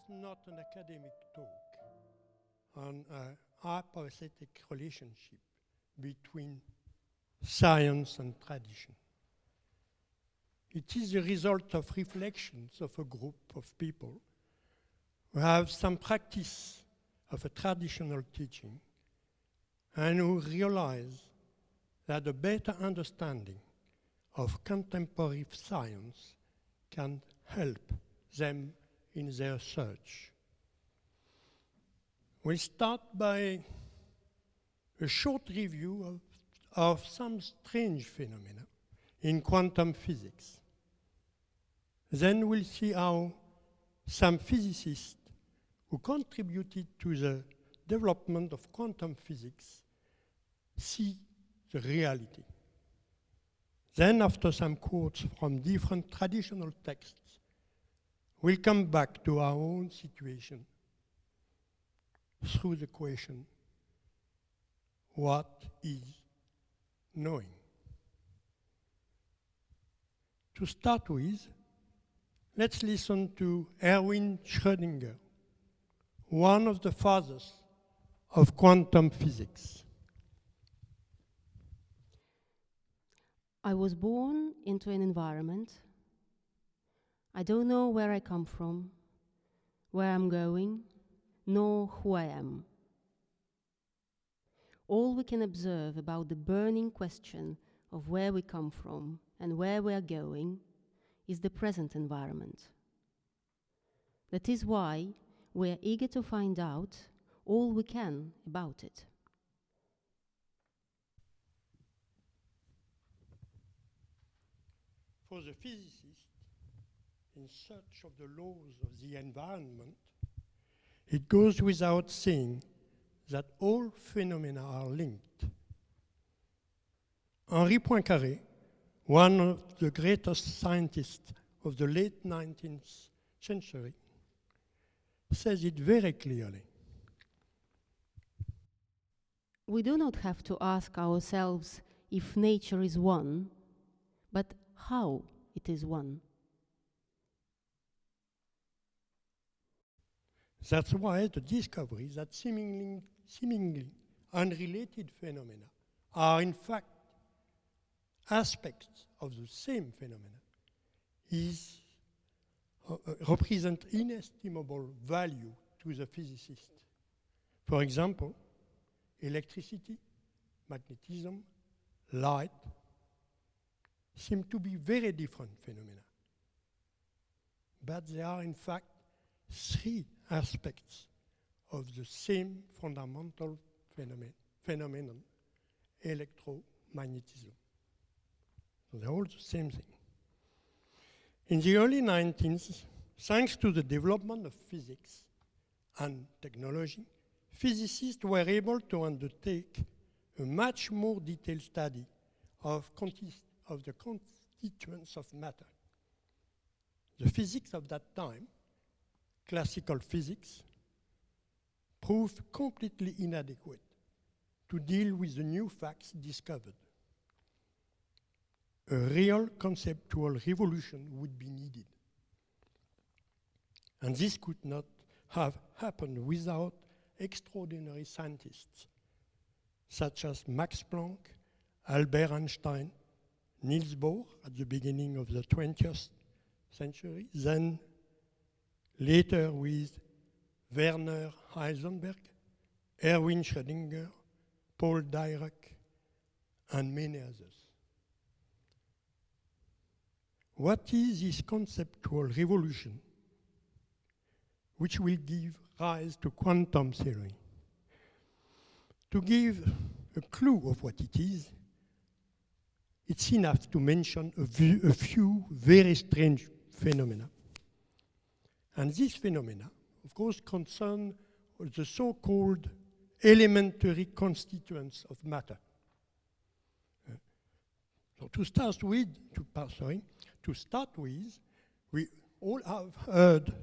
not an academic talk on a hypothetic relationship between science and tradition. It is the result of reflections of a group of people who have some practice of a traditional teaching and who realize that a better understanding of contemporary science can help them in their search. We'll start by a short review of some strange phenomena in quantum physics. Then we'll see how some physicists who contributed to the development of quantum physics see the reality. Then, after some quotes from different traditional texts, we'll come back to our own situation through the question, what is knowing? To start with, let's listen to Erwin Schrödinger, one of the fathers of quantum physics. I was born into an environment. I don't know where I come from, where I'm going, nor who I am. All we can observe about the burning question of where we come from and where we are going is the present environment. That is why we are eager to find out all we can about it. For the physicist, in search of the laws of the environment, it goes without saying that all phenomena are linked. Henri Poincaré, one of the greatest scientists of the late 19th century, says it very clearly. We do not have to ask ourselves if nature is one, but how it is one. That's why the discovery that seemingly unrelated phenomena are in fact aspects of the same phenomena represent inestimable value to the physicist. For example, electricity, magnetism, light seem to be very different phenomena. But they are in fact three aspects of the same fundamental phenomenon, electromagnetism. So they're all the same thing. In the early 19th, thanks to the development of physics and technology, physicists were able to undertake a much more detailed study of the constituents of matter. The physics of that time, classical physics, proved completely inadequate to deal with the new facts discovered. A real conceptual revolution would be needed. And this could not have happened without extraordinary scientists such as Max Planck, Albert Einstein, Niels Bohr at the beginning of the 20th century, then later with Werner Heisenberg, Erwin Schrödinger, Paul Dirac, and many others. What is this conceptual revolution which will give rise to quantum theory? To give a clue of what it is, it's enough to mention a few very strange phenomena. And these phenomena, of course, concern the so-called elementary constituents of matter. So to start with, we all have heard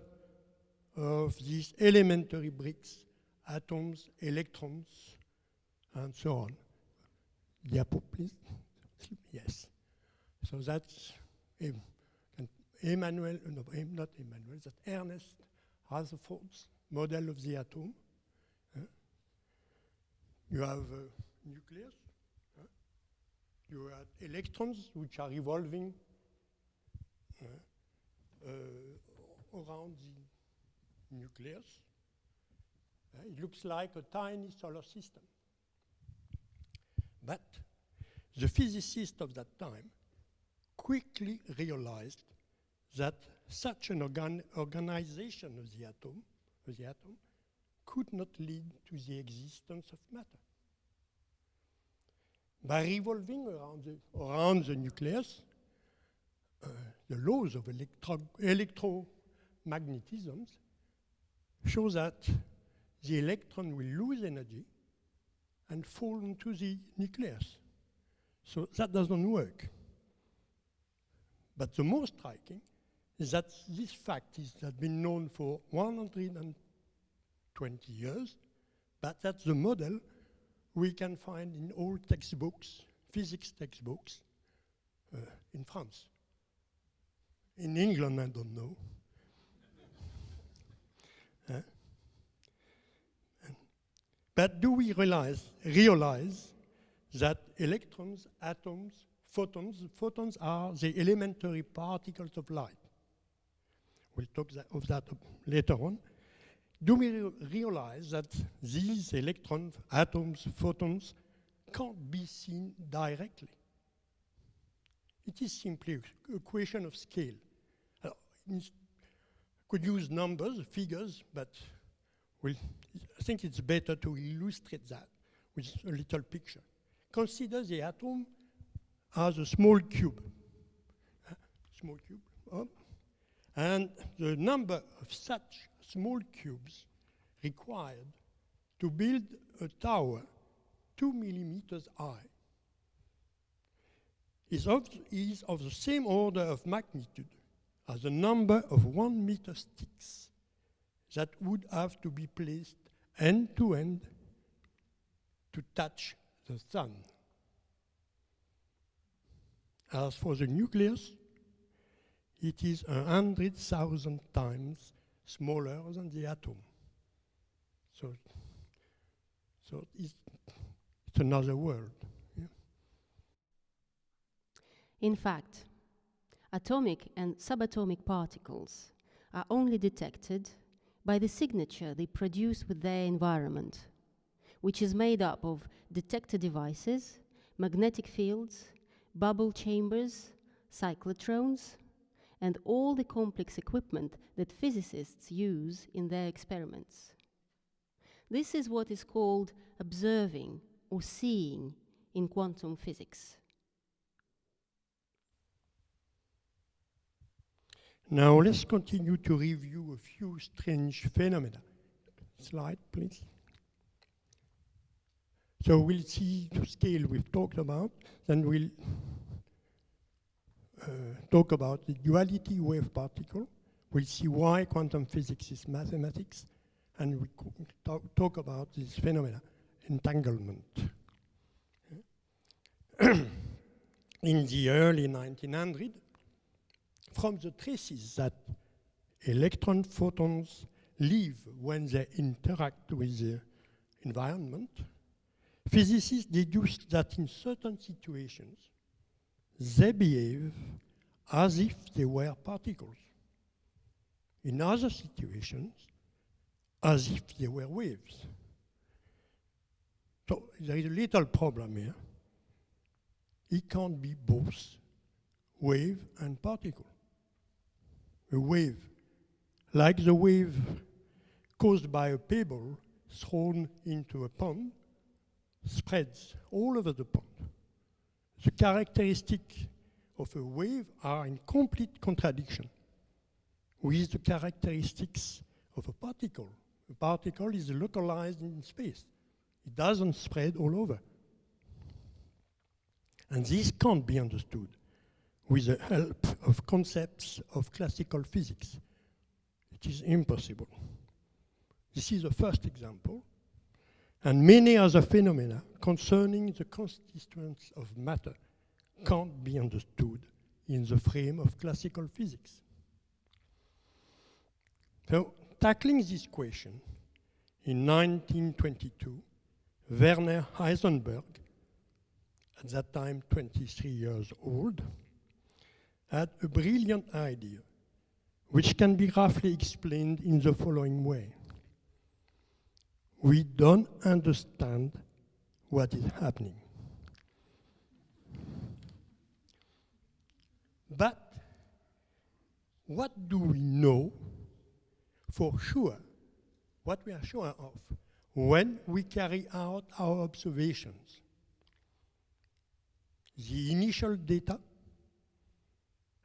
of these elementary bricks, atoms, electrons, and so on. Diapo, please. Yes. So that's Ernest Rutherford's model of the atom. You have a nucleus. You have electrons which are revolving around the nucleus. It looks like a tiny solar system. But the physicists of that time quickly realized that such an organization of the atom could not lead to the existence of matter. By revolving around the nucleus, the laws of electromagnetism show that the electron will lose energy and fall into the nucleus. So that doesn't work. But the most striking is that this fact has been known for 120 years, but that's the model we can find in all textbooks, physics textbooks, in France. In England, I don't know. But do we realize that electrons, atoms, photons are the elementary particles of light? We'll talk of that later on. Do we realize that these electrons, atoms, photons can't be seen directly? It is simply a question of scale. Could use numbers, figures, but I think it's better to illustrate that with a little picture. Consider the atom as a small cube. And the number of such small cubes required to build a tower 2 millimeters high is of the same order of magnitude as the number of 1 meter sticks that would have to be placed end to end to touch the sun. As for the nucleus, it is 100,000 times smaller than the atom. So it's another world. Yeah. In fact, atomic and subatomic particles are only detected by the signature they produce with their environment, which is made up of detector devices, magnetic fields, bubble chambers, cyclotrons, and all the complex equipment that physicists use in their experiments. This is what is called observing or seeing in quantum physics. Now let's continue to review a few strange phenomena. Slide, please. So we'll see the scale we've talked about, then we'll talk about the duality wave-particle. We'll see why quantum physics is mathematics, and we talk about this phenomena, entanglement. In the early 1900s, from the traces that electron photons leave when they interact with the environment, physicists deduced that in certain situations, they behave as if they were particles. In other situations, as if they were waves. So there is a little problem here. It can't be both wave and particle. A wave, like the wave caused by a pebble thrown into a pond, spreads all over the pond. The characteristics of a wave are in complete contradiction with the characteristics of a particle. A particle is localized in space. It doesn't spread all over. And this can't be understood with the help of concepts of classical physics. It is impossible. This is the first example, and many other phenomena concerning the constituents of matter can't be understood in the frame of classical physics. So tackling this question, in 1922, Werner Heisenberg, at that time 23 years old, had a brilliant idea, which can be roughly explained in the following way. We don't understand what is happening. But what do we know for sure, what we are sure of, when we carry out our observations? The initial data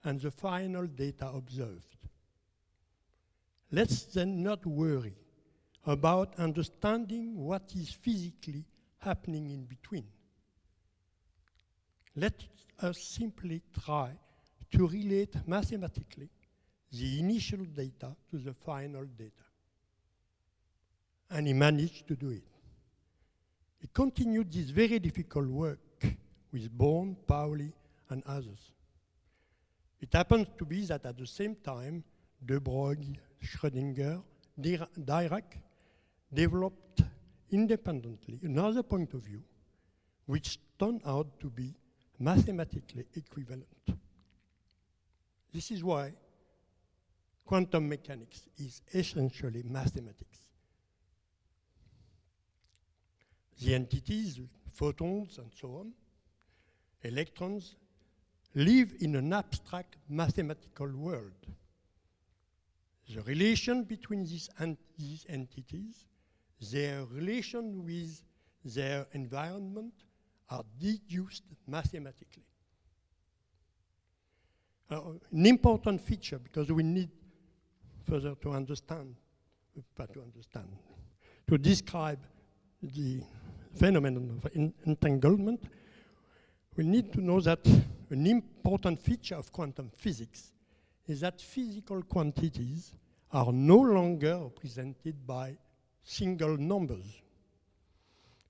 and the final data observed. Let's then not worry about understanding what is physically happening in between. Let us simply try to relate mathematically the initial data to the final data. And he managed to do it. He continued this very difficult work with Born, Pauli, and others. It happens to be that at the same time, de Broglie, Schrödinger, Dirac developed independently another point of view, which turned out to be mathematically equivalent. This is why quantum mechanics is essentially mathematics. The entities, photons and so on, electrons, live in an abstract mathematical world. The relation between these entities, their relation with their environment, are deduced mathematically. An important feature, because we need further to describe the phenomenon of entanglement, we need to know that an important feature of quantum physics is that physical quantities are no longer represented by single numbers.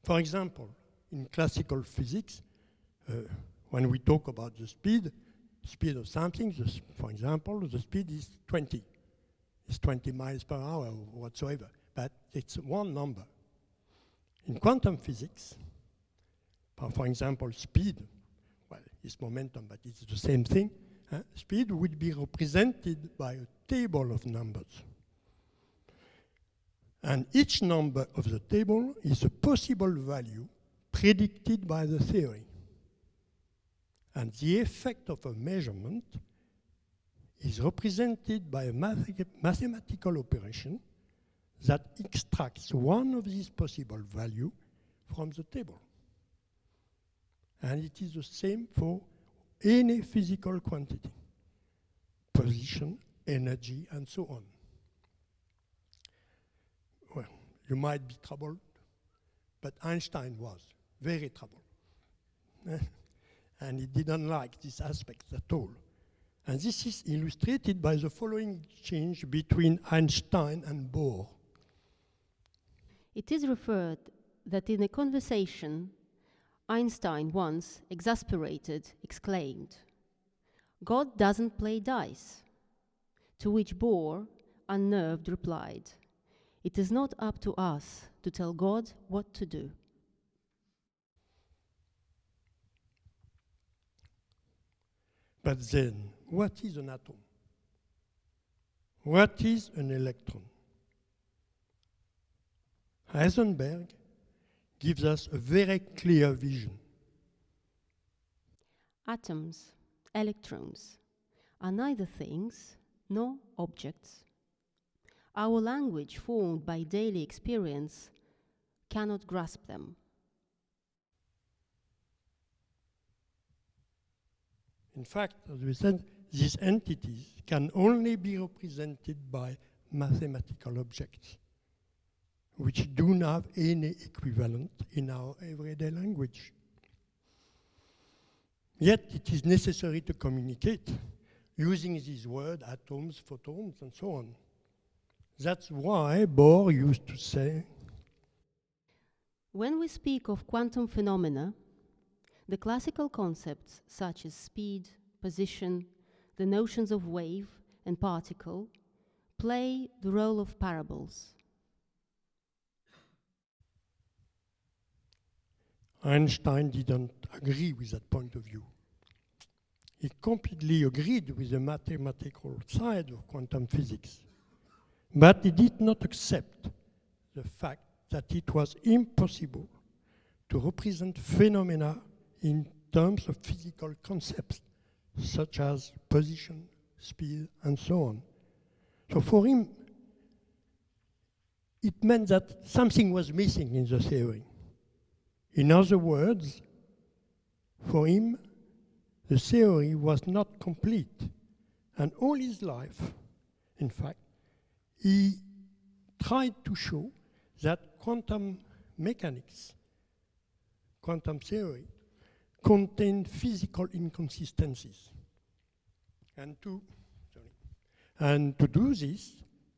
For example, in classical physics, when we talk about the speed of something, for example, the speed is 20. It's 20 miles per hour or whatsoever, but it's one number. In quantum physics, for example, speed, well, it's momentum, but it's the same thing. Speed would be represented by a table of numbers. And each number of the table is a possible value predicted by the theory. And the effect of a measurement is represented by a mathematical operation that extracts one of these possible values from the table. And it is the same for any physical quantity, position, energy, and so on. Well, you might be troubled, but Einstein was very troubled. And he didn't like this aspect at all. And this is illustrated by the following exchange between Einstein and Bohr. It is referred that in a conversation, Einstein once, exasperated, exclaimed, "God doesn't play dice." To which Bohr, unnerved, replied, "It is not up to us to tell God what to do." But then, what is an atom? What is an electron? Heisenberg gives us a very clear vision. Atoms, electrons, are neither things nor objects. Our language, formed by daily experience, cannot grasp them. In fact, as we said, these entities can only be represented by mathematical objects, which do not have any equivalent in our everyday language. Yet it is necessary to communicate using these words, atoms, photons, and so on. That's why Bohr used to say, When we speak of quantum phenomena, the classical concepts such as speed, position, the notions of wave and particle play the role of parables. Einstein didn't agree with that point of view. He completely agreed with the mathematical side of quantum physics, but he did not accept the fact that it was impossible to represent phenomena in terms of physical concepts, such as position, speed, and so on. So for him, it meant that something was missing in the theory. In other words, for him, the theory was not complete. And all his life, in fact, he tried to show that quantum mechanics, quantum theory, contained physical inconsistencies. And to do this,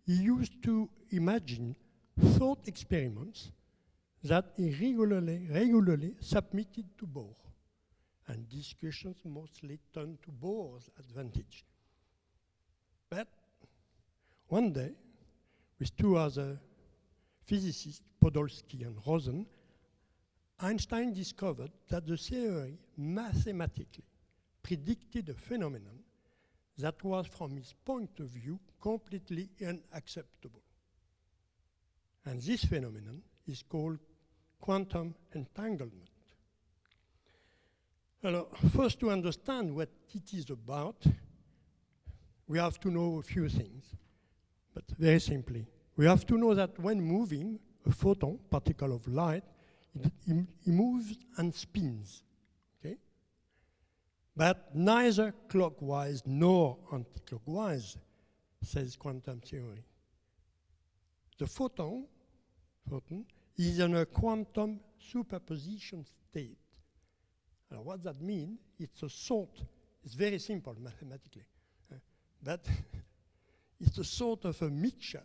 he used to imagine thought experiments that he regularly submitted to Bohr. And discussions mostly turned to Bohr's advantage. But one day, with two other physicists, Podolsky and Rosen, Einstein discovered that the theory mathematically predicted a phenomenon that was, from his point of view, completely unacceptable. And this phenomenon is called quantum entanglement. Alors, first, to understand what it is about, we have to know a few things. But very simply, we have to know that when moving, a photon, particle of light, it moves and spins. Okay? But neither clockwise nor anti-clockwise, says quantum theory. The photon is in a quantum superposition state. Now, what that means, it's very simple mathematically, but it's a sort of a mixture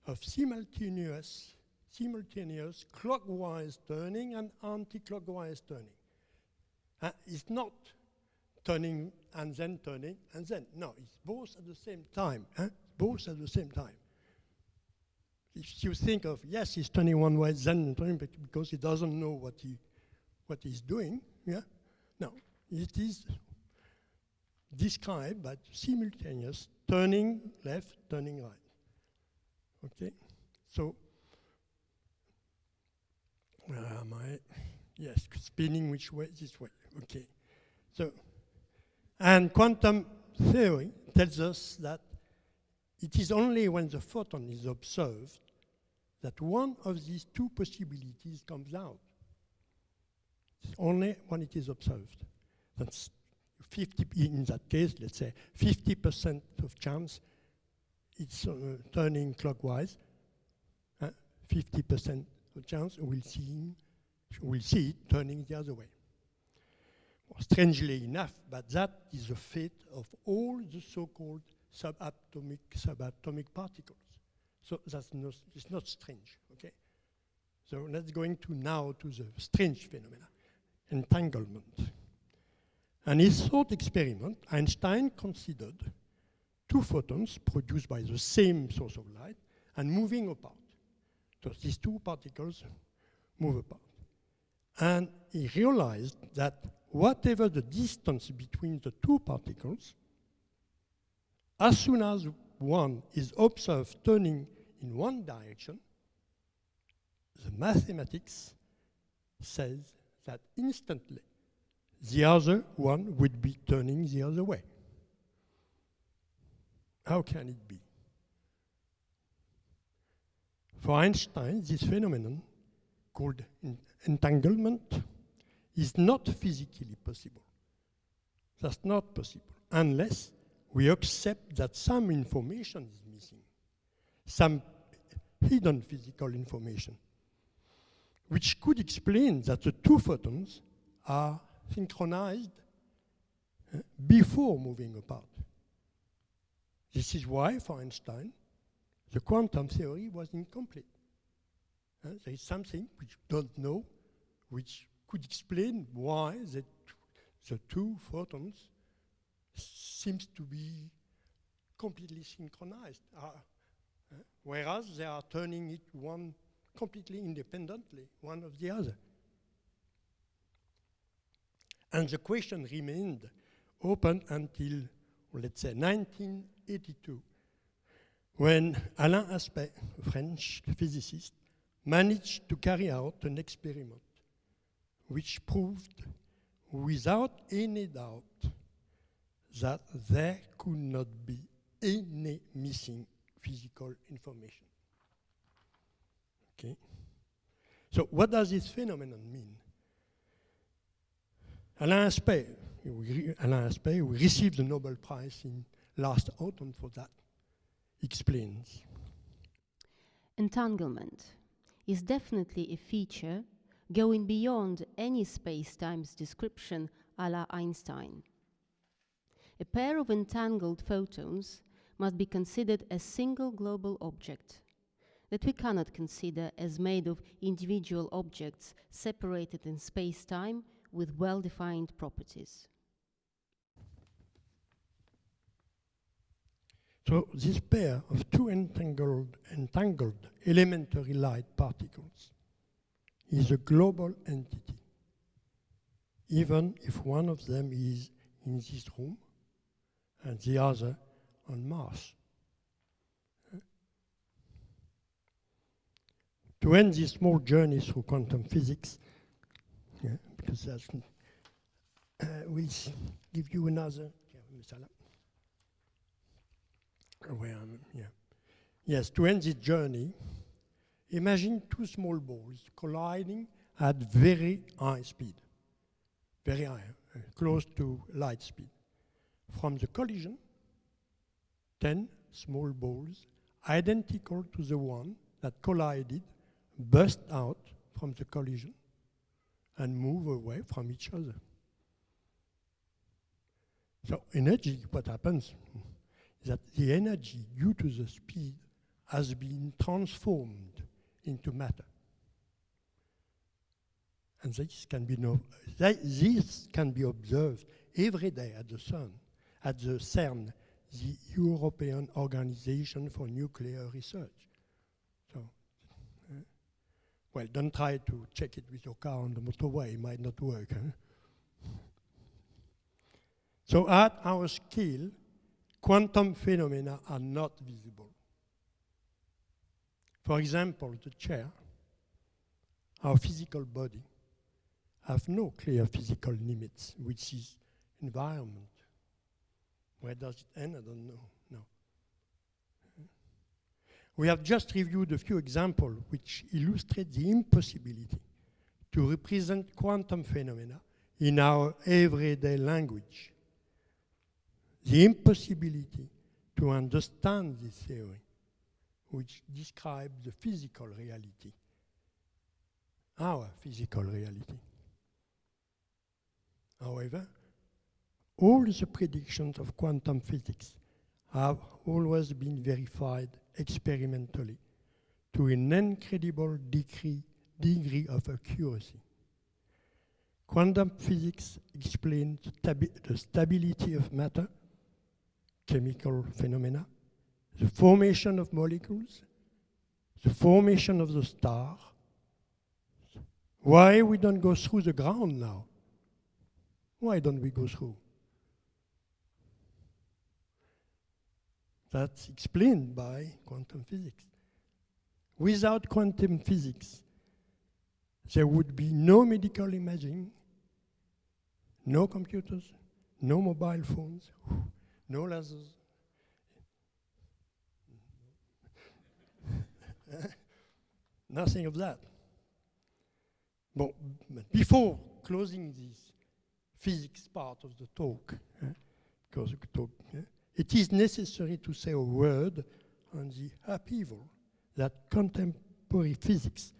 of simultaneous clockwise turning and anti-clockwise turning. It's not turning and then. No, it's both at the same time. Both at the same time. If you think of, yes, he's turning one way, then turning, but because he doesn't know what he's doing, yeah? No, it is described by simultaneous turning left, turning right. Okay? So, where am I? Yes, spinning which way? This way. Okay. So, and quantum theory tells us that it is only when the photon is observed that one of these two possibilities comes out. It's only when it is observed. That's 50, in that case, let's say 50% of chance it's turning clockwise. 50% of chance we'll see it turning the other way. Well, strangely enough, but that is the fate of all the so-called subatomic particles. So it's not strange, okay? So let's go now to the strange phenomena, entanglement. And his thought experiment, Einstein considered two photons produced by the same source of light and moving apart. So these two particles move apart. And he realized that whatever the distance between the two particles, as soon as one is observed turning in one direction, the mathematics says that instantly the other one would be turning the other way. How can it be? For Einstein, this phenomenon, called entanglement, is not physically possible. That's not possible unless we accept that some information is missing, some hidden physical information, which could explain that the two photons are synchronized before moving apart. This is why, for Einstein, the quantum theory was incomplete. There is something which we don't know, which could explain why the two photons seems to be completely synchronized. whereas they are turning it one completely independently, one of the other. And the question remained open until, let's say, 1982, when Alain Aspect, a French physicist, managed to carry out an experiment which proved without any doubt that there could not be any missing physical information. Okay? So what does this phenomenon mean? Alain Aspect, who received the Nobel Prize in last autumn for that, explains. Entanglement is definitely a feature going beyond any space-time's description a la Einstein. A pair of entangled photons must be considered a single global object that we cannot consider as made of individual objects separated in space-time with well-defined properties. So this pair of two entangled elementary light particles is a global entity, even if one of them is in this room and the other on Mars. To end this small journey through quantum physics, because that's, we'll give you another. Yes, to end this journey, imagine two small balls colliding at very high speed, very high, close to light speed. From the collision, 10 small balls, identical to the one that collided, burst out from the collision and move away from each other. So energy, what happens is that the energy due to the speed has been transformed into matter. And this can be observed every day at the CERN, the European Organization for Nuclear Research. So, well, don't try to check it with your car on the motorway, it might not work. So at our scale, quantum phenomena are not visible. For example, the chair, our physical body, have no clear physical limits, which is environment. Where does it end? I don't know. No. We have just reviewed a few examples which illustrate the impossibility to represent quantum phenomena in our everyday language. The impossibility to understand this theory, which describes the physical reality, our physical reality. However, all the predictions of quantum physics have always been verified experimentally to an incredible degree of accuracy. Quantum physics explains the stability of matter, chemical phenomena, the formation of molecules, the formation of the star. Why we don't go through the ground now? Why don't we go through? That's explained by quantum physics. Without quantum physics, there would be no medical imaging, no computers, no mobile phones, no lasers. Nothing of that. But before closing this physics part of the talk, because it is necessary to say a word on the upheaval that contemporary physics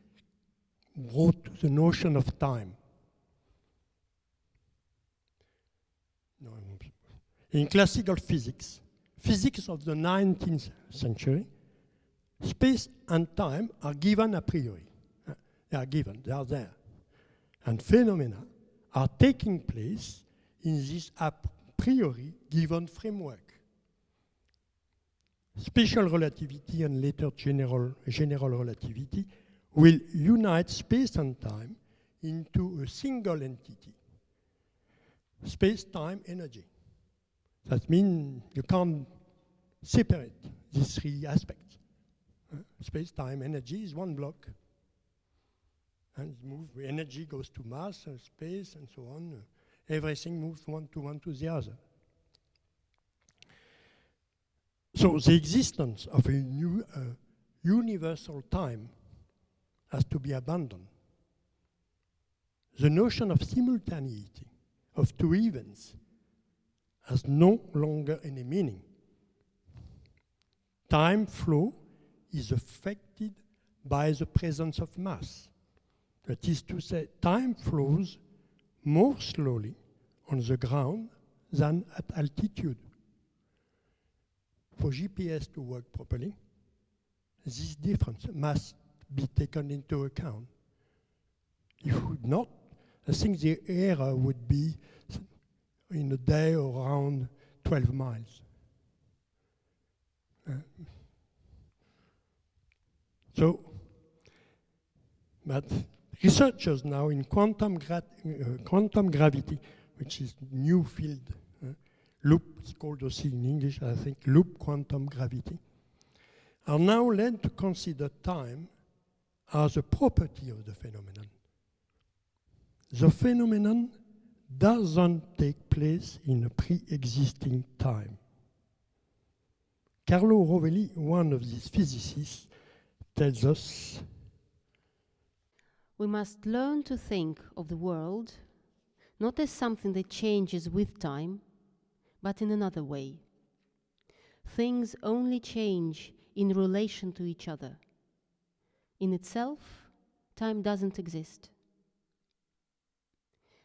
brought to the notion of time. In classical physics, physics of the 19th century, space and time are given a priori. They are given, they are there. And phenomena are taking place in this a priori given framework. special relativity and later general relativity will unite space and time into a single entity, space-time energy. That means you can't separate these three aspects. Space-time energy is one block, and energy goes to mass, space, and so on. Everything moves one to the other. So the existence of a new universal time has to be abandoned. The notion of simultaneity of two events has no longer any meaning. Time flow is affected by the presence of mass. That is to say, time flows more slowly on the ground than at altitude. For GPS to work properly, this difference must be taken into account. If it would not, I think the error would be in a day around 12 miles. But researchers now in quantum gravity, which is new field, loop, it's called also in English, I think, loop quantum gravity, are now led to consider time as a property of the phenomenon. The phenomenon doesn't take place in a pre-existing time. Carlo Rovelli, one of these physicists, tells us, we must learn to think of the world not as something that changes with time, but in another way. Things only change in relation to each other. In itself, time doesn't exist.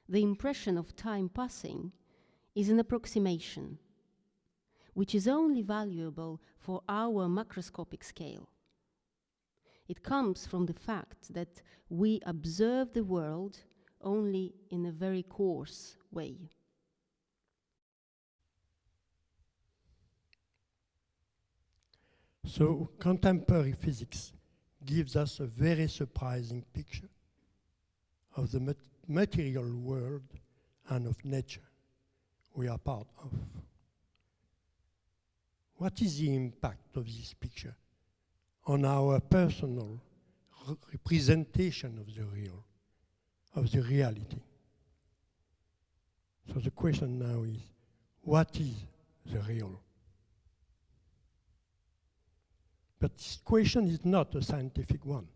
The impression of time passing is an approximation, which is only valuable for our macroscopic scale. It comes from the fact that we observe the world only in a very coarse way. So contemporary physics gives us a very surprising picture of the material world and of nature we are part of. What is the impact of this picture on our personal representation of the real, of the reality? So the question now is, what is the real? But this question is not a scientific one.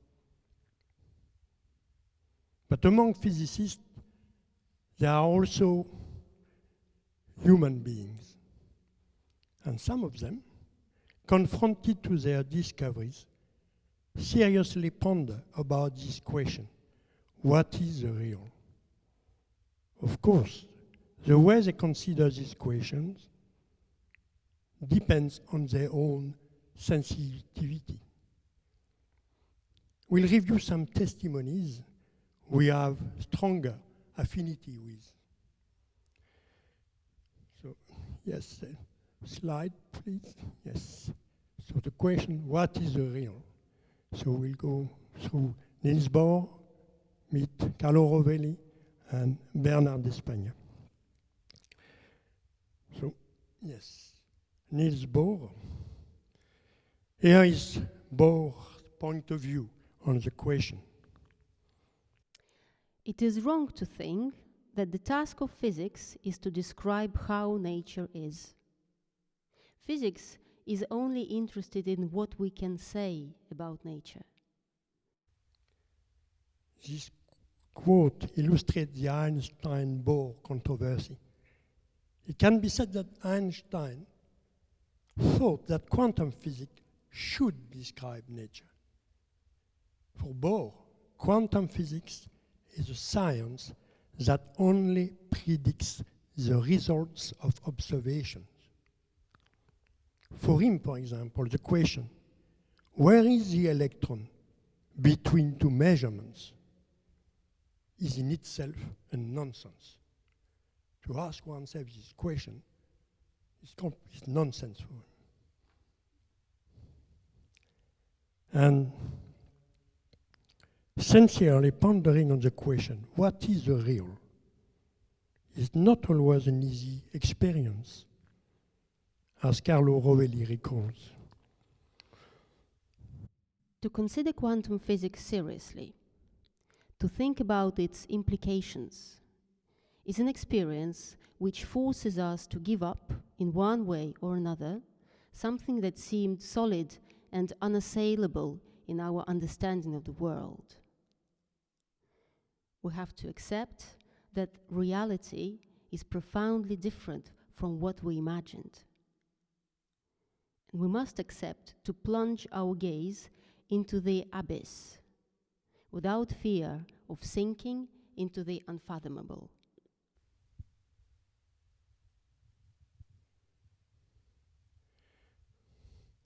But among physicists, there are also human beings. And some of them, confronted to their discoveries, seriously ponder about this question. What is the real? Of course, the way they consider these questions depends on their own sensitivity. We'll review some testimonies we have stronger affinity with. So, yes, slide, please. Yes. So the question, what is the real? So we'll go through Niels Bohr, meet Carlo Rovelli, and Bernard d'Espagna. So, yes, Niels Bohr. Here is Bohr's point of view on the question. It is wrong to think that the task of physics is to describe how nature is. Physics is only interested in what we can say about nature. This quote illustrates the Einstein-Bohr controversy. It can be said that Einstein thought that quantum physics should describe nature. For Bohr, quantum physics is a science that only predicts the results of observations. For him, for example, the question, where is the electron between two measurements, is in itself a nonsense. To ask oneself this question is nonsense for him. And sincerely pondering on the question, what is the real? Is not always an easy experience, as Carlo Rovelli recalls. To consider quantum physics seriously, to think about its implications, is an experience which forces us to give up, in one way or another, something that seemed solid and unassailable in our understanding of the world. We have to accept that reality is profoundly different from what we imagined. And we must accept to plunge our gaze into the abyss, without fear of sinking into the unfathomable.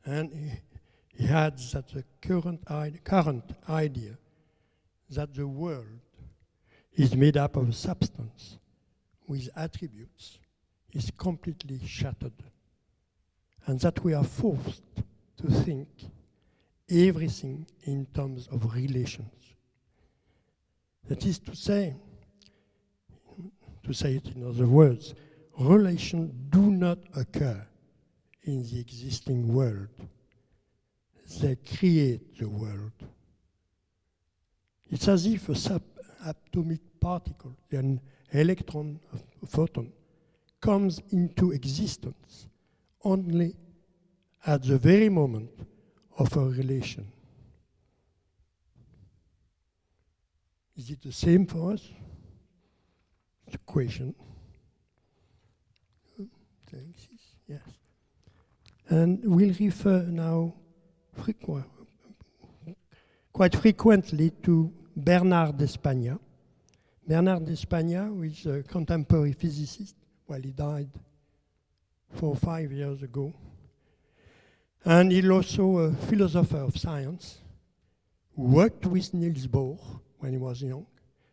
And he adds that the current idea that the world is made up of substance with attributes is completely shattered, and that we are forced to think everything in terms of relations. That is to say it in other words, relations do not occur in the existing world. They create the world. It's as if a subatomic particle, an electron, a photon, comes into existence only at the very moment of a relation. Is it the same for us? The question. Yes. And we'll refer now quite frequently to Bernard d'Espagna. Bernard d'Espagna, who is a contemporary physicist, well, he died 4 or 5 years ago. And he's also a philosopher of science, who worked with Niels Bohr when he was young,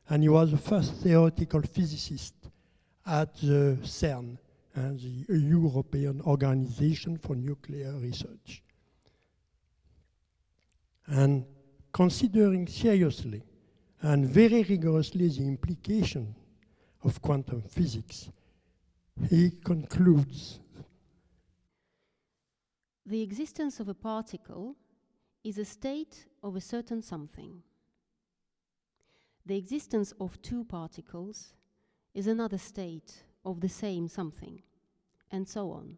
and he was the first theoretical physicist at the CERN, the European Organization for Nuclear Research. And considering seriously and very rigorously the implication of quantum physics, he concludes, the existence of a particle is a state of a certain something. The existence of two particles is another state of the same something, and so on.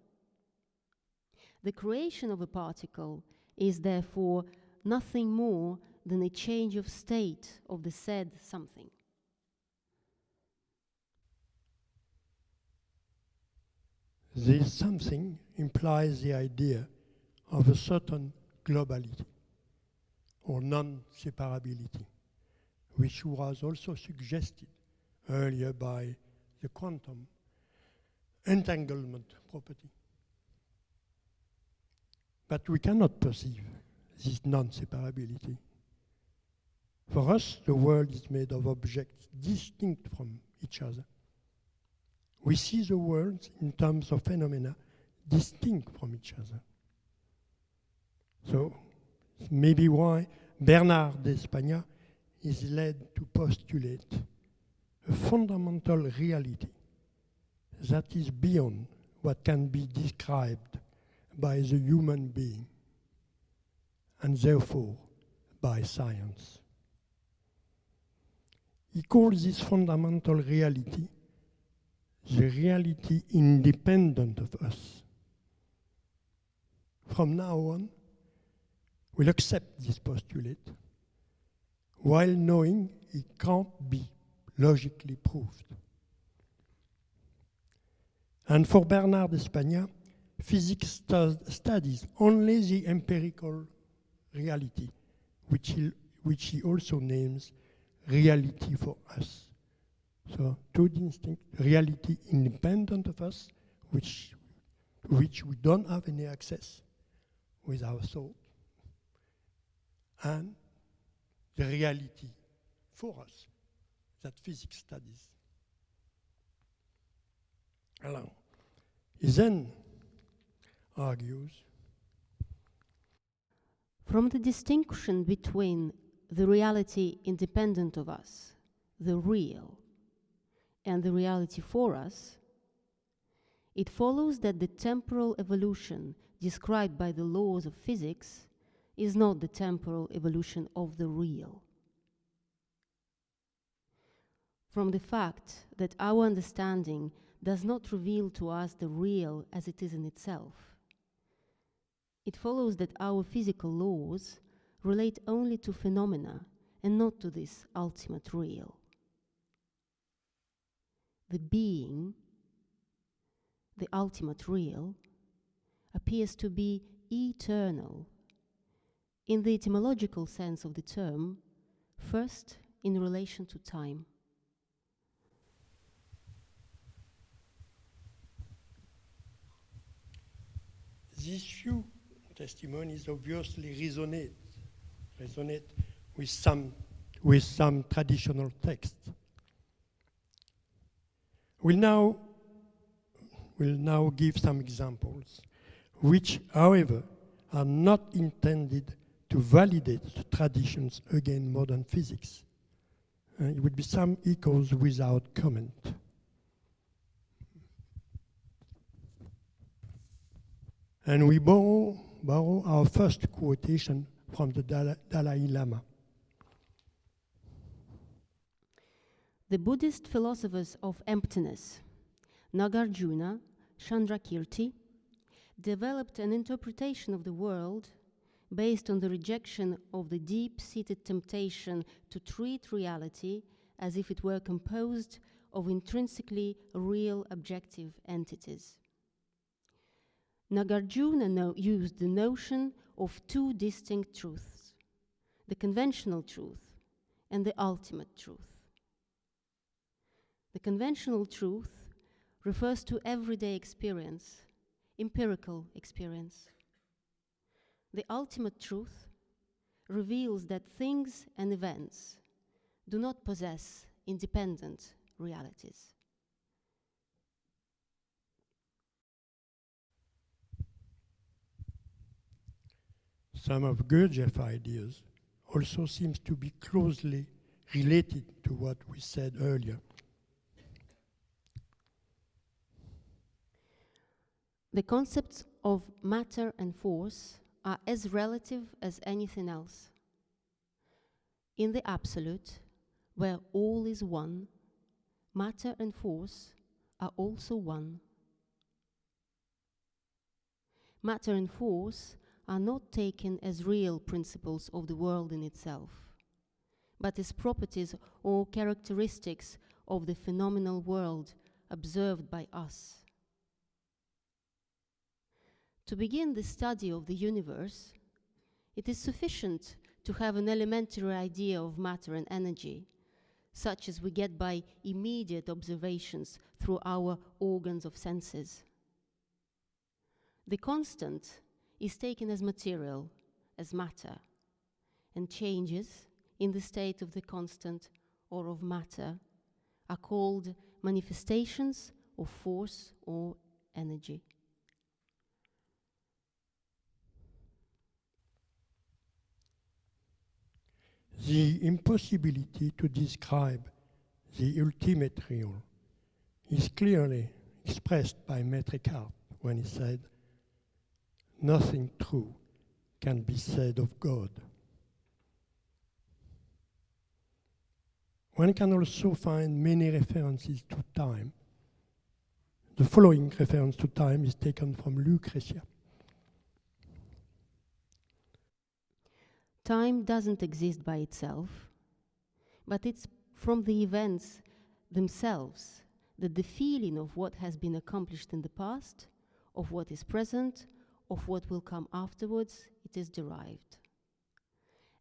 The creation of a particle is therefore nothing more than a change of state of the said something. This something implies the idea of a certain globality or non-separability, which was also suggested earlier by the quantum entanglement property. But we cannot perceive this non-separability. For us, the world is made of objects distinct from each other. We see the world in terms of phenomena distinct from each other. So, maybe why Bernard d'Espagna is led to postulate a fundamental reality that is beyond what can be described by the human being, and therefore by science. He calls this fundamental reality the reality independent of us. From now on, we'll accept this postulate while knowing it can't be logically proved. And for Bernard d'Espagna, physics studies only the empirical reality, which he also names reality for us. So two distinct reality independent of us, which we don't have any access with our thought, and the reality for us that physics studies. Alors, he then argues, From the distinction between the reality independent of us, the real, and the reality for us, it follows that the temporal evolution described by the laws of physics is not the temporal evolution of the real. From the fact that our understanding does not reveal to us the real as it is in itself, it follows that our physical laws relate only to phenomena and not to this ultimate real. The being, the ultimate real, appears to be eternal, in the etymological sense of the term, first in relation to time. These few testimonies obviously resonate with some traditional texts. We'll now give some examples, which, however, are not intended to validate the traditions against modern physics. It would be some echoes without comment. And we borrow our first quotation from the Dalai Lama. The Buddhist philosophers of emptiness, Nagarjuna, Chandrakirti, developed an interpretation of the world based on the rejection of the deep-seated temptation to treat reality as if it were composed of intrinsically real objective entities. Nagarjuna used the notion of two distinct truths, the conventional truth and the ultimate truth. The conventional truth refers to everyday experience, empirical experience. The ultimate truth reveals that things and events do not possess independent realities. Some of Gurdjieff's ideas also seems to be closely related to what we said earlier. The concepts of matter and force are as relative as anything else. In the absolute, where all is one, matter and force are also one. Matter and force are not taken as real principles of the world in itself, but as properties or characteristics of the phenomenal world observed by us. To begin the study of the universe, it is sufficient to have an elementary idea of matter and energy, such as we get by immediate observations through our organs of senses. The constant is taken as material, as matter, and changes in the state of the constant or of matter are called manifestations of force or energy. The impossibility to describe the ultimate real is clearly expressed by Maître Eckhart when he said, "Nothing true can be said of God." One can also find many references to time. The following reference to time is taken from Lucretia. Time doesn't exist by itself, but it's from the events themselves that the feeling of what has been accomplished in the past, of what is present, of what will come afterwards, it is derived.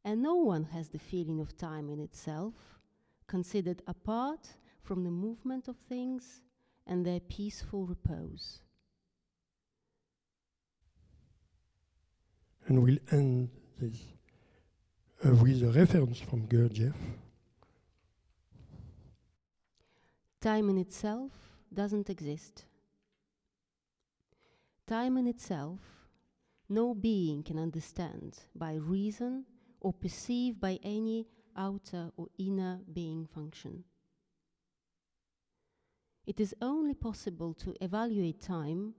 And no one has the feeling of time in itself, considered apart from the movement of things and their peaceful repose. And we'll end this with a reference from Gurdjieff. Time in itself doesn't exist. Time in itself no being can understand by reason or perceive by any outer or inner being function. It is only possible to evaluate time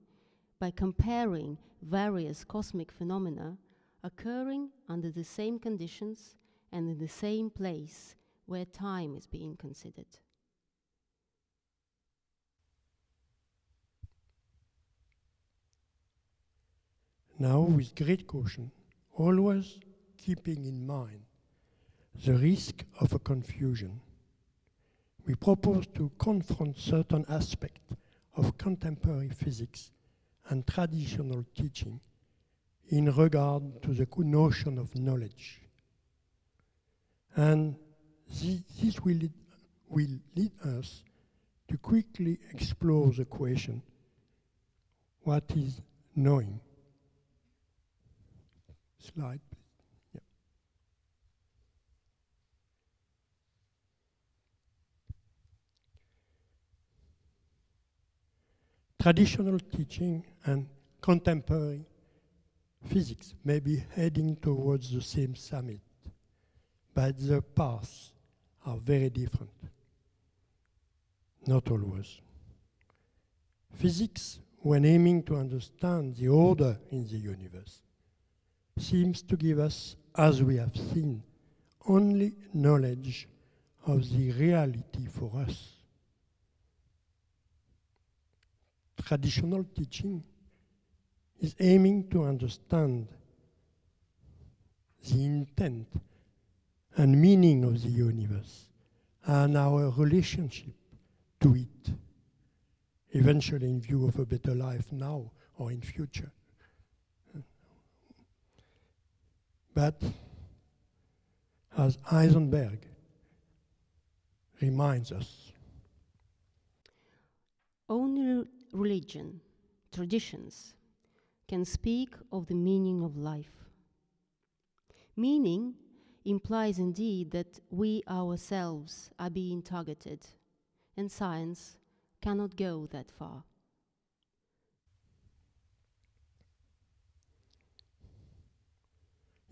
by comparing various cosmic phenomena occurring under the same conditions and in the same place where time is being considered. Now, with great caution, always keeping in mind the risk of a confusion, we propose to confront certain aspects of contemporary physics and traditional teaching in regard to the notion of knowledge. And this will lead us to quickly explore the question, what is knowing? Slide, please. Yeah. Traditional teaching and contemporary physics may be heading towards the same summit, but the paths are very different. Not always. Physics, when aiming to understand the order in the universe, seems to give us, as we have seen, only knowledge of the reality for us. Traditional teaching is aiming to understand the intent and meaning of the universe and our relationship to it, eventually in view of a better life now or in future. But as Heisenberg reminds us, only religion, traditions, can speak of the meaning of life. Meaning implies indeed that we ourselves are being targeted, and science cannot go that far.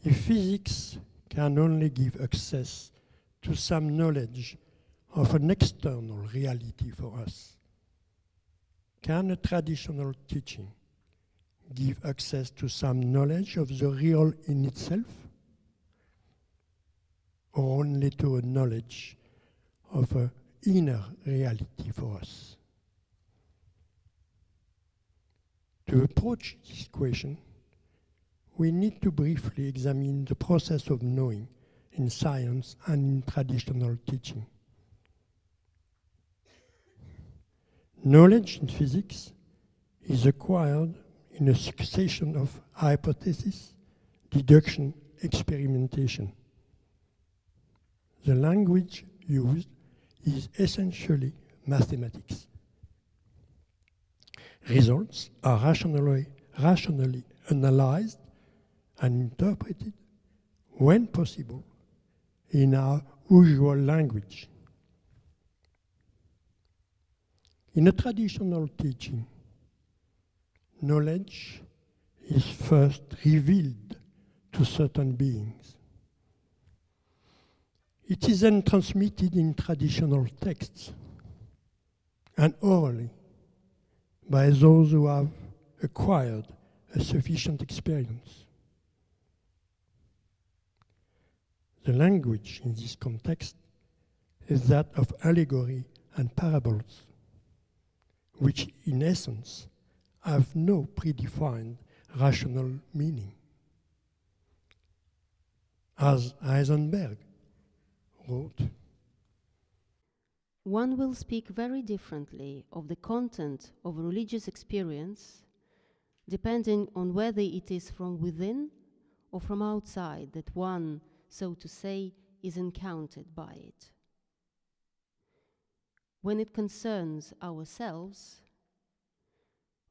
if physics can only give access to some knowledge of an external reality for us, can a traditional teaching give access to some knowledge of the real in itself, or only to a knowledge of an inner reality for us? To approach this question, we need to briefly examine the process of knowing in science and in traditional teaching. Knowledge in physics is acquired in a succession of hypotheses, deduction, experimentation. The language used is essentially mathematics. Results are rationally analyzed and interpreted, when possible, in our usual language. In a traditional teaching, knowledge is first revealed to certain beings. It is then transmitted in traditional texts and orally by those who have acquired a sufficient experience. The language in this context is that of allegory and parables, which in essence have no predefined rational meaning. As Heisenberg wrote, one will speak very differently of the content of a religious experience depending on whether it is from within or from outside that one, so to say, is encountered by it. When it concerns ourselves,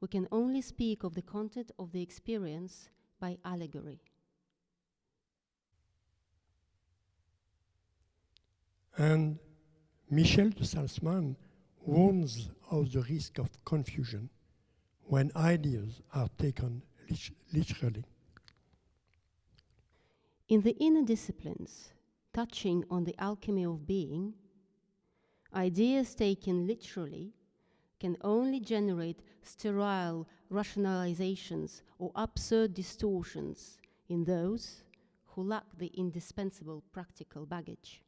we can only speak of the content of the experience by allegory. And Michel de Salzman warns of the risk of confusion when ideas are taken literally In the inner disciplines, touching on the alchemy of being, ideas taken literally can only generate sterile rationalizations or absurd distortions in those who lack the indispensable practical baggage.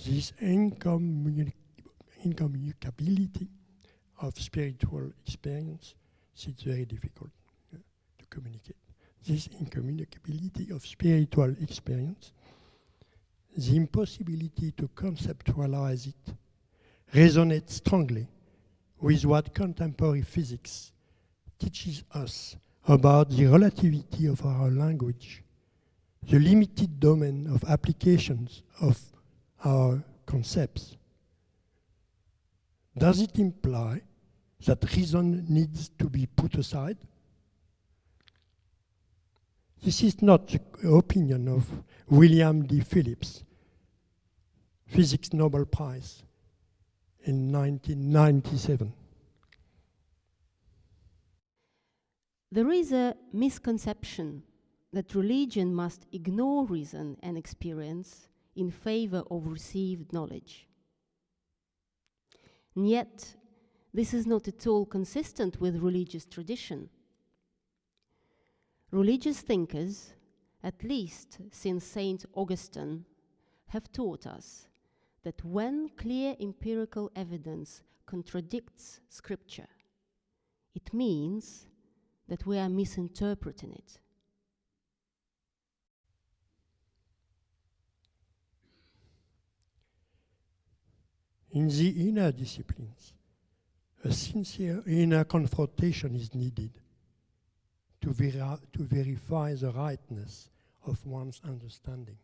This incommunicability of spiritual experience is very difficult to communicate. This incommunicability of spiritual experience, the impossibility to conceptualize it, resonates strongly with what contemporary physics teaches us about the relativity of our language, the limited domain of applications of our concepts. Does it imply that reason needs to be put aside? This is not the opinion of William D. Phillips, Physics Nobel Prize in 1997. There is a misconception that religion must ignore reason and experience in favor of received knowledge. And yet, this is not at all consistent with religious tradition. Religious thinkers, at least since Saint Augustine, have taught us that when clear empirical evidence contradicts scripture, it means that we are misinterpreting it. In the inner disciplines, a sincere inner confrontation is needed to verify the rightness of one's understanding.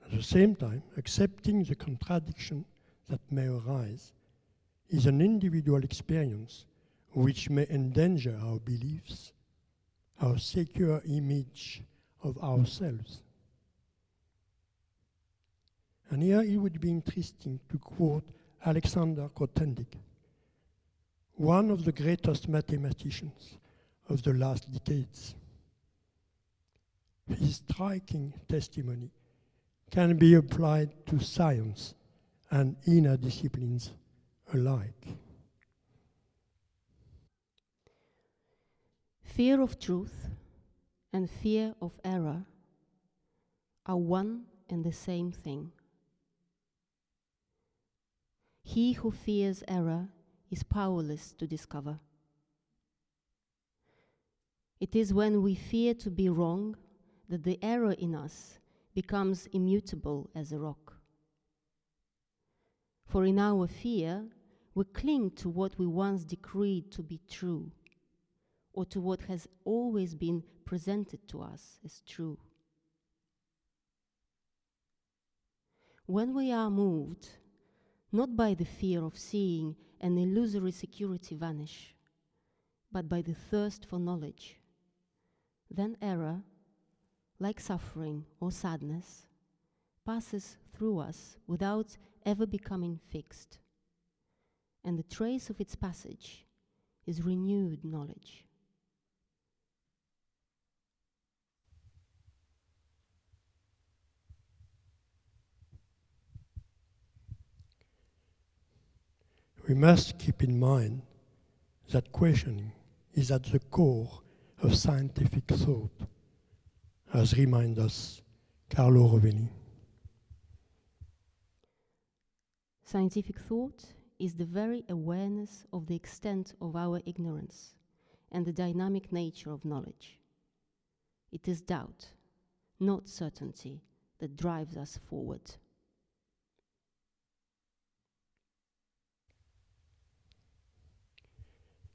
At the same time, accepting the contradiction that may arise is an individual experience which may endanger our beliefs, our secure image of ourselves. And here it would be interesting to quote Alexander Grothendieck, one of the greatest mathematicians of the last decades. His striking testimony can be applied to science and inner disciplines alike. Fear of truth and fear of error are one and the same thing. He who fears error is powerless to discover. It is when we fear to be wrong that the error in us becomes immutable as a rock. For in our fear, we cling to what we once decreed to be true, or to what has always been presented to us as true. When we are moved, not by the fear of seeing an illusory security vanish, but by the thirst for knowledge, then error, like suffering or sadness, passes through us without ever becoming fixed, and the trace of its passage is renewed knowledge. We must keep in mind that questioning is at the core of scientific thought, as reminds us Carlo Rovelli. Scientific thought is the very awareness of the extent of our ignorance and the dynamic nature of knowledge. It is doubt, not certainty, that drives us forward.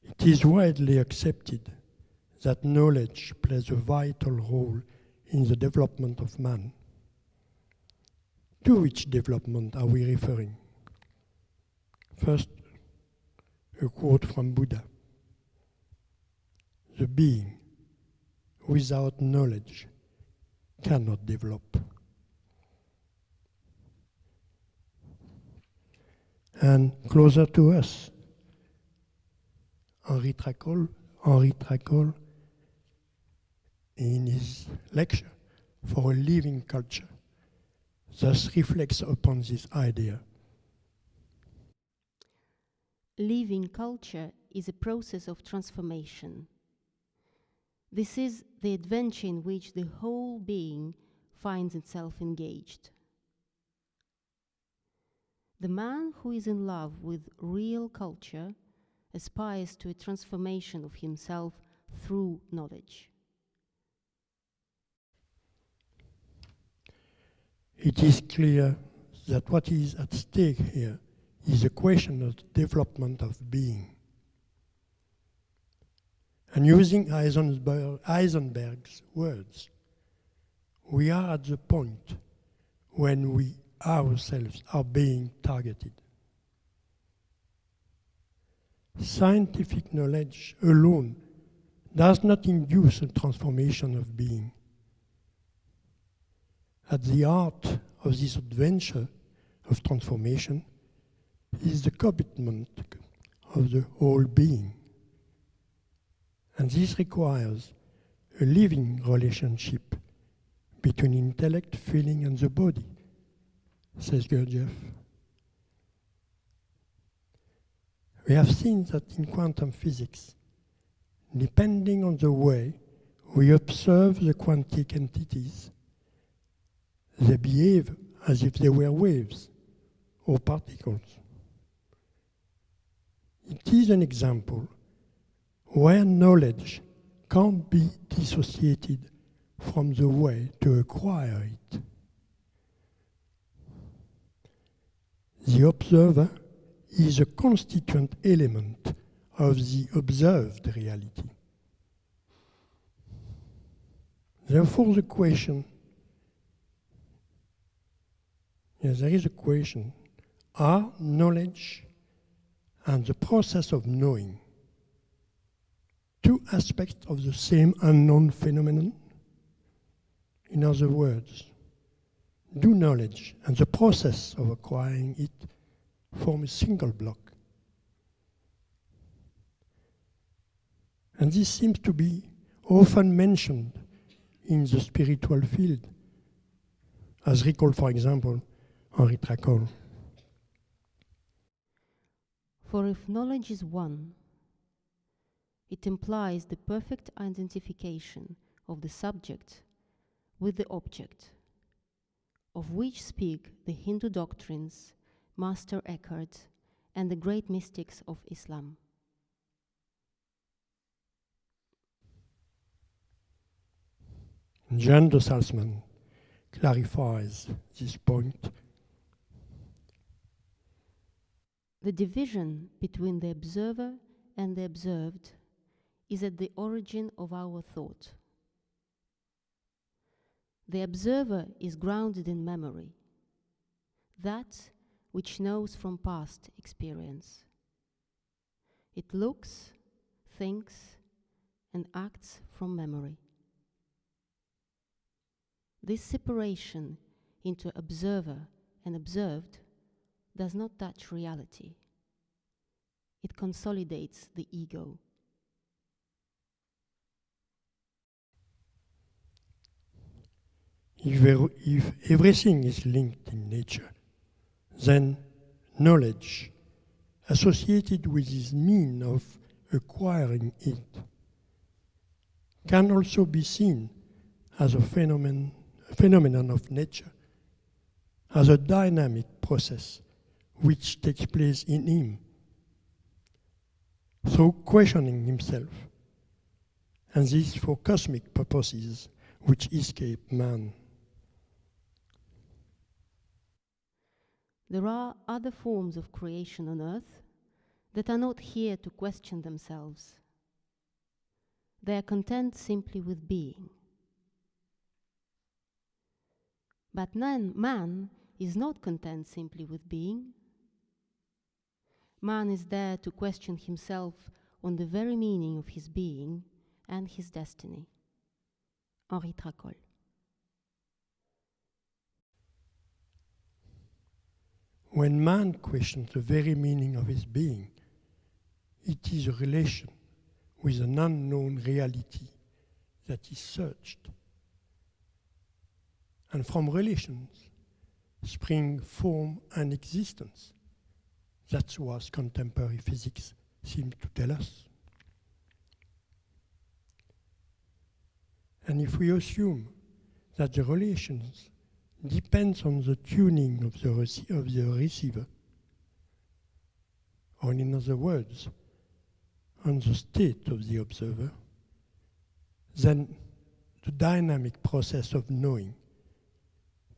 It is widely accepted that knowledge plays a vital role in the development of man. To which development are we referring? First, a quote from Buddha. The being without knowledge cannot develop. And closer to us, Henri Tracol, in his lecture for a living culture, thus reflects upon this idea. Living culture is a process of transformation. This is the adventure in which the whole being finds itself engaged. The man who is in love with real culture aspires to a transformation of himself through knowledge. It is clear that what is at stake here is a question of the development of being. And using Heisenberg's words, we are at the point when we ourselves are being targeted. Scientific knowledge alone does not induce a transformation of being. At the heart of this adventure of transformation is the commitment of the whole being. And this requires a living relationship between intellect, feeling, and the body, says Gurdjieff. We have seen that in quantum physics, depending on the way we observe the quantic entities, they behave as if they were waves or particles. It is an example where knowledge can't be dissociated from the way to acquire it. The observer is a constituent element of the observed reality. Therefore, there is a question, are knowledge and the process of knowing two aspects of the same unknown phenomenon? In other words, do knowledge and the process of acquiring it form a single block? And this seems to be often mentioned in the spiritual field, as recalled, for example, Henri Tracol. For if knowledge is one, it implies the perfect identification of the subject with the object, of which speak the Hindu doctrines, Master Eckhart, and the great mystics of Islam. Jean de Salzman clarifies this point. The division between the observer and the observed is at the origin of our thought. The observer is grounded in memory, that which knows from past experience. It looks, thinks, and acts from memory. This separation into observer and observed does not touch reality. It consolidates the ego. If everything is linked in nature, then knowledge associated with this mean of acquiring it can also be seen as a phenomenon of nature, as a dynamic process which takes place in him through questioning himself, and this for cosmic purposes which escape man. There are other forms of creation on earth that are not here to question themselves. They are content simply with being. But man is not content simply with being. Man is there to question himself on the very meaning of his being and his destiny. Henri Tracol. When man questions the very meaning of his being, It is a relation with an unknown reality that is searched. And from relations spring form and existence. That's what contemporary physics seems to tell us. And if we assume that the relations depends on the tuning of the receiver, or in other words, on the state of the observer, then the dynamic process of knowing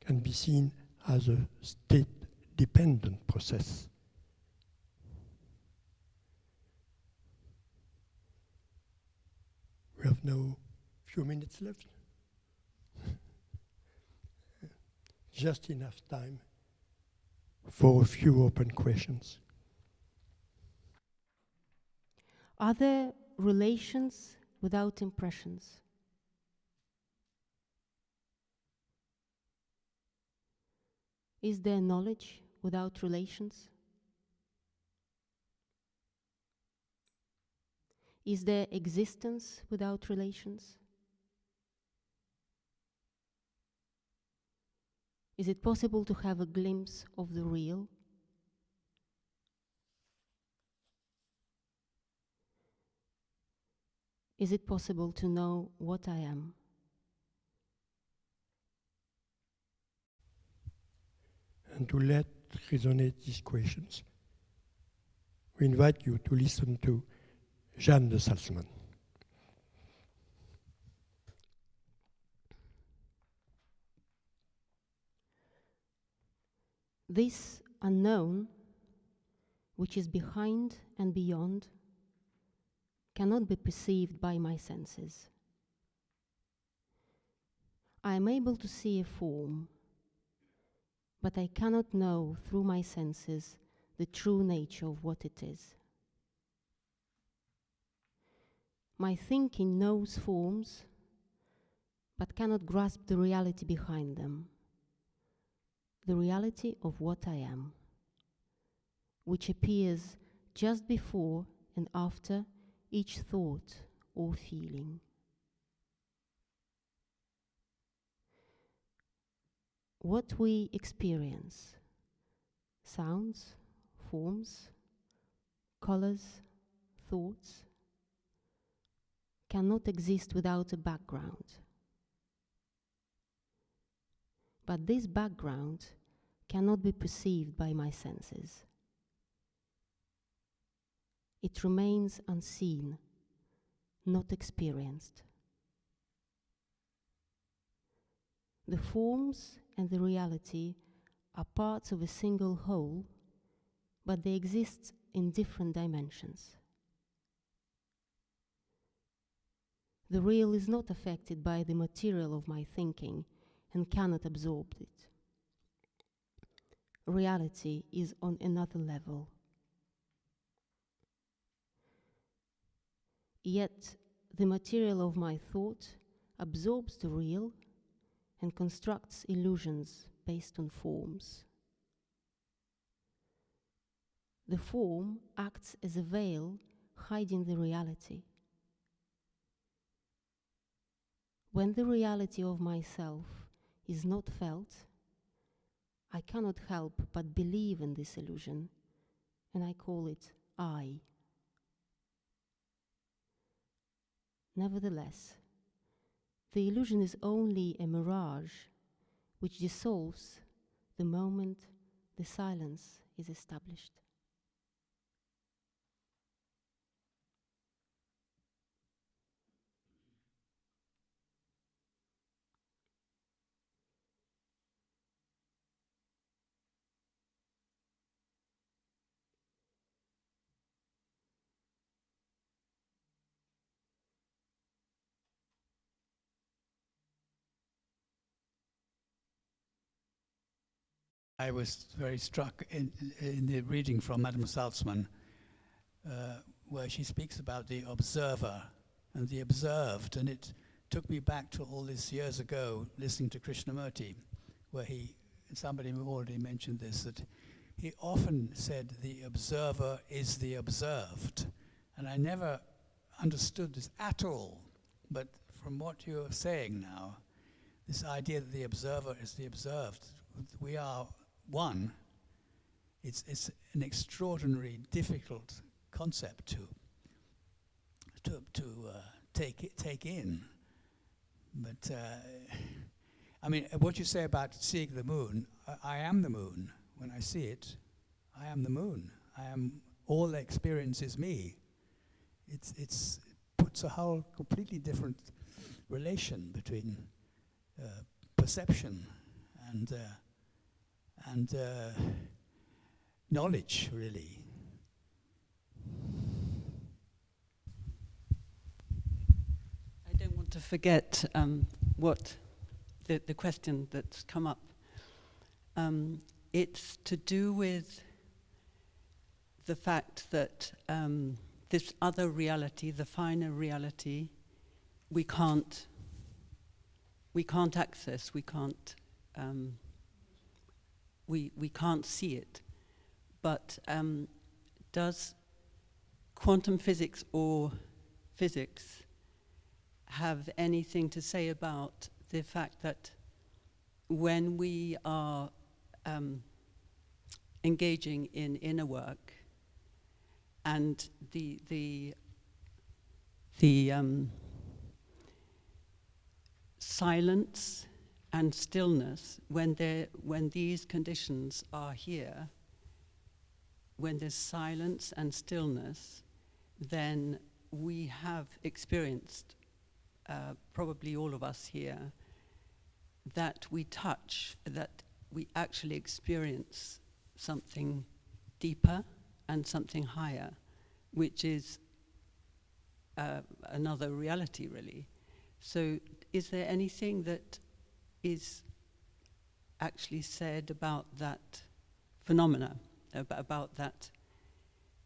can be seen as a state-dependent process. We have now a few minutes left. Just enough time for a few open questions. Are there relations without impressions? Is there knowledge without relations? Is there existence without relations? Is it possible to have a glimpse of the real? Is it possible to know what I am? And to let resonate these questions, we invite you to listen to Jeanne de Salzman. This unknown, which is behind and beyond, cannot be perceived by my senses. I am able to see a form, but I cannot know through my senses the true nature of what it is. My thinking knows forms, but cannot grasp the reality behind them, the reality of what I am, which appears just before and after each thought or feeling. What we experience, sounds, forms, colors, thoughts, cannot exist without a background. But this background cannot be perceived by my senses. It remains unseen, not experienced. The forms and the reality are parts of a single whole, but they exist in different dimensions. The real is not affected by the material of my thinking and cannot absorb it. Reality is on another level. Yet the material of my thought absorbs the real and constructs illusions based on forms. The form acts as a veil hiding the reality. When the reality of myself is not felt, I cannot help but believe in this illusion, and I call it I. Nevertheless, the illusion is only a mirage which dissolves the moment the silence is established. I was very struck in the reading from Madame Salzman, where she speaks about the observer and the observed, and it took me back to all these years ago, listening to Krishnamurti, where somebody already mentioned this, that he often said the observer is the observed, And I never understood this at all. But from what you're saying now, this idea that the observer is the observed, we are one, it's an extraordinarily difficult concept to take in. But I mean, what you say about seeing the moon, I am the moon. When I see it, I am the moon. All the experience is me. It puts a whole completely different relation between perception and knowledge, really. I don't want to forget what the question that's come up. It's to do with the fact that this other reality, the finer reality, we can't access, we can't see it. But does quantum physics or physics have anything to say about the fact that when we are engaging in inner work and the silence and stillness, when these conditions are here, when there's silence and stillness, then we have experienced, probably all of us here, that we touch, that we actually experience something deeper and something higher, which is another reality, really. So is there anything that is actually said about that phenomena, about that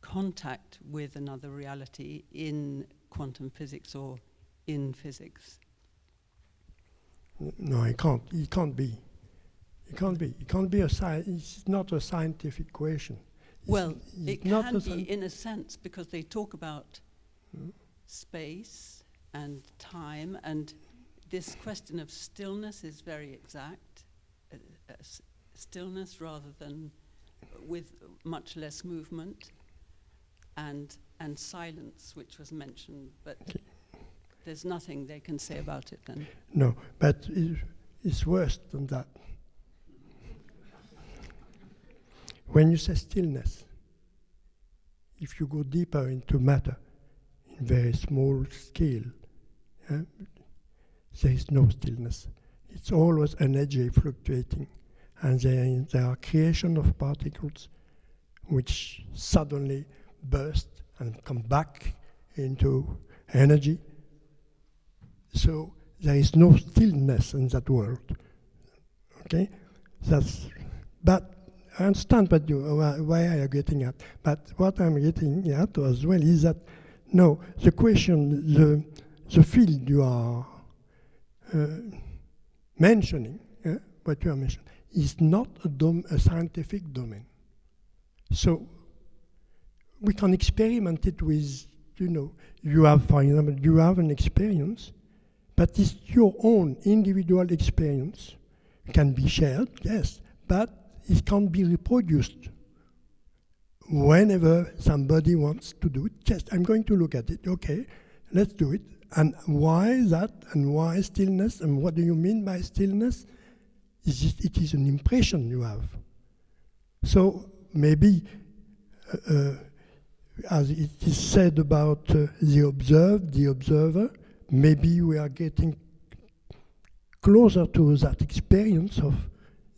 contact with another reality in quantum physics or in physics? No, it can't. It can't be. It can't be. It can't be it's not a scientific question. Well, it can be in a sense, because they talk about space and time, and this question of stillness is very exact. Stillness rather than with much less movement, and silence, which was mentioned, but there's nothing they can say about it then. No, but it's worse than that. When you say stillness, if you go deeper into matter, in very small scale, there is no stillness. It's always energy fluctuating, and there are creation of particles which suddenly burst and come back into energy. So there is no stillness in that world. Okay, but I understand why are you getting at. But what I'm getting at as well is that no, the question, the field you are mentioning, what you are mentioning, is not a scientific domain. So we can experiment it with, you have, for example, you have an experience, but it's your own individual experience. It can be shared, yes, but it can't be reproduced whenever somebody wants to do it. Just, I'm going to look at it, okay, let's do it. And why that, and why stillness, and what do you mean by stillness? It is an impression you have. So maybe, as it is said about the observed, the observer, maybe we are getting closer to that experience of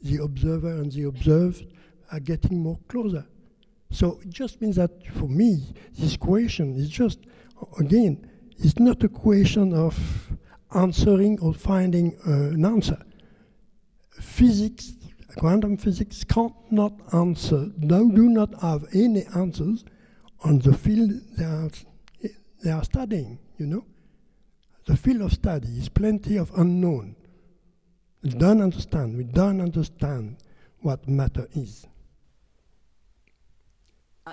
the observer and the observed are getting more closer. So it just means that for me, this question is just, again, it's not a question of answering or finding an answer. Physics, quantum physics can't not answer, do not have any answers on the field they are studying, The field of study is plenty of unknown. We don't understand what matter is.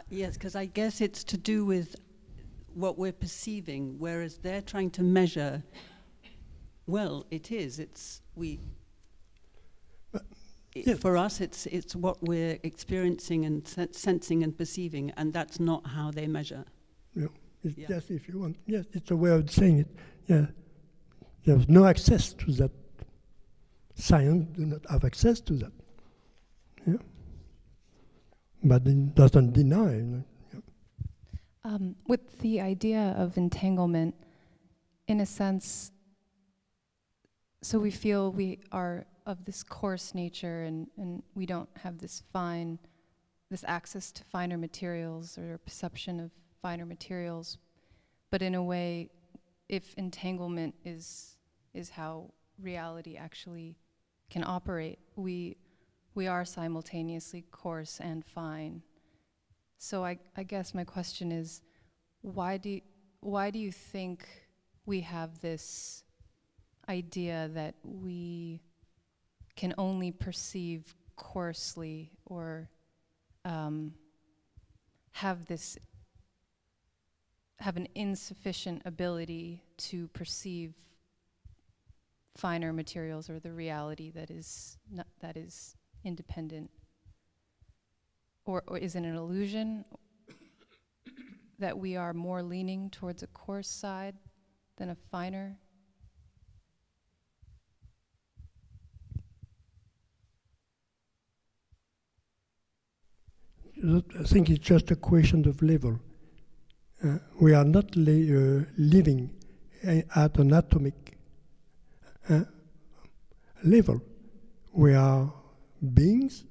Yes, because I guess it's to do with what we're perceiving, whereas they're trying to measure, well, it's we. Yeah. For us, it's what we're experiencing and sensing and perceiving, and that's not how they measure. Yeah. Yeah. Yes, if you want. Yes, it's a way of saying it. Yeah. There's no access to that. Science do not have access to that. Yeah. But it doesn't deny. Yeah. With the idea of entanglement, in a sense, so we feel we are of this coarse nature and we don't have this access to finer materials or perception of finer materials. But in a way, if entanglement is how reality actually can operate, we are simultaneously coarse and fine. So I guess my question is, why do you think we have this idea that we can only perceive coarsely or have an insufficient ability to perceive finer materials or the reality that is independent? Or is it an illusion that we are more leaning towards a coarse side than a finer? I think it's just a question of level. We are not living at an atomic level. We are beings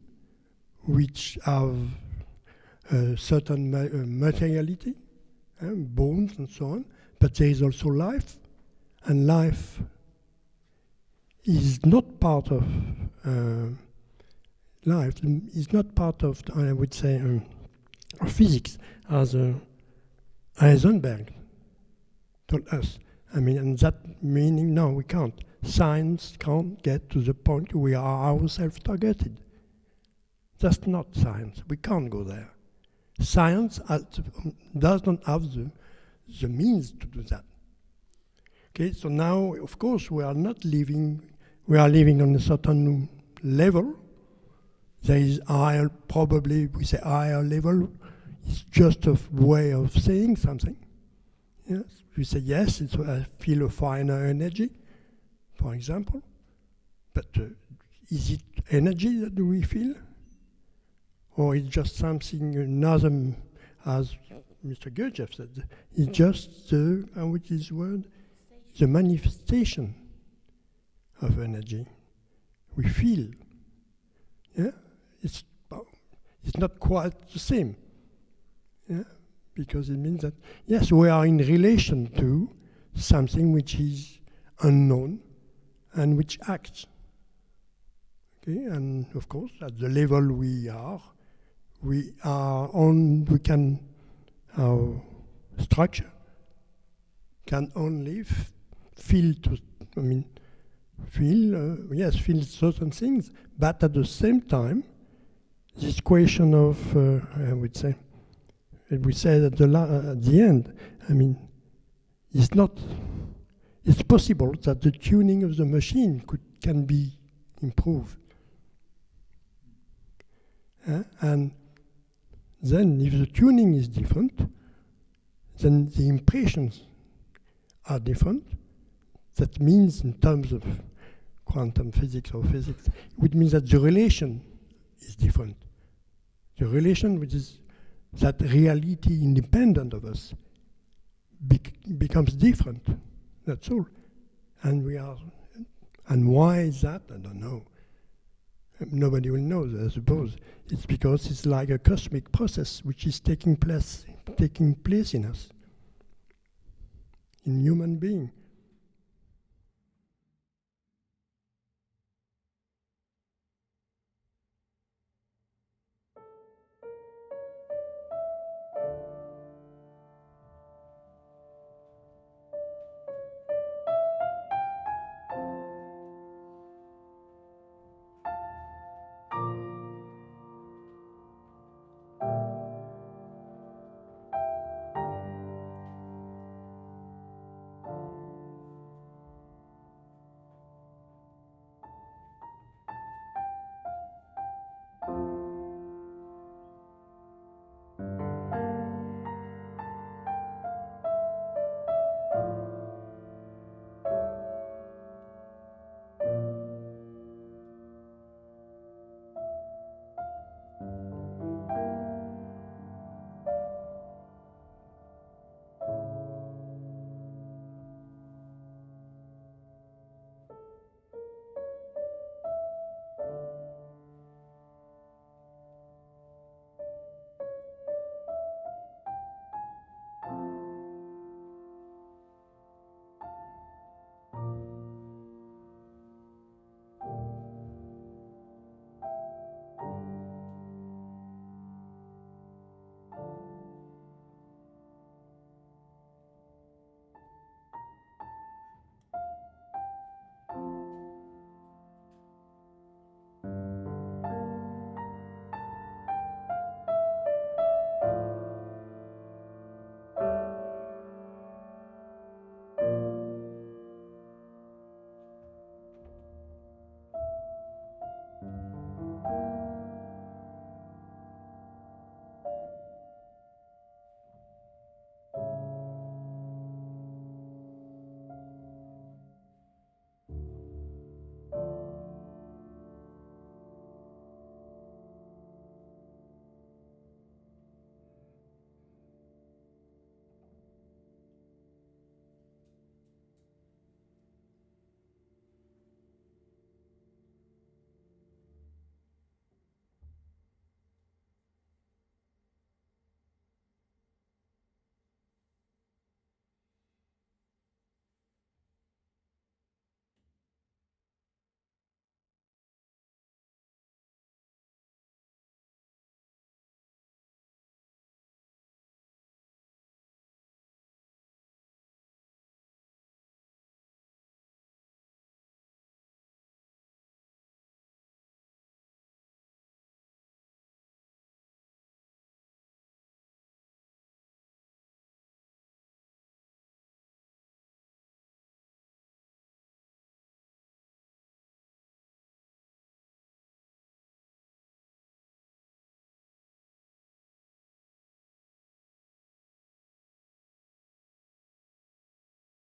which have a certain materiality, bones and so on, but there is also life, and life is not part of life is not part of, I would say, physics, as Heisenberg told us. I mean, and that meaning, no, we can't. Science can't get to the point we are ourselves targeted. That's not science. We can't go there. Science does not have the means to do that. Okay, so now, of course, we are living on a certain level. There is higher, probably we say higher level. It's just a way of saying something. Yes, we say yes. I feel a finer energy, for example. But is it energy that we feel, or is just something another? As Mr. Gurdjieff said, it's just which is word, the manifestation of energy. We feel. Yeah. It's not quite the same, yeah, because it means that, yes, we are in relation to something which is unknown and which acts. Okay, and of course, at the level our structure can only feel certain things, but at the same time, this question of, I would say, we said at the end, I mean, it's possible that the tuning of the machine can be improved. And then if the tuning is different, then the impressions are different. That means, in terms of quantum physics or physics, it would mean that the relation is different. The relation, which is that reality independent of us, becomes different. That's all. And why is that? I don't know. Nobody will know, I suppose. It's because it's like a cosmic process which is taking place in us, in human being.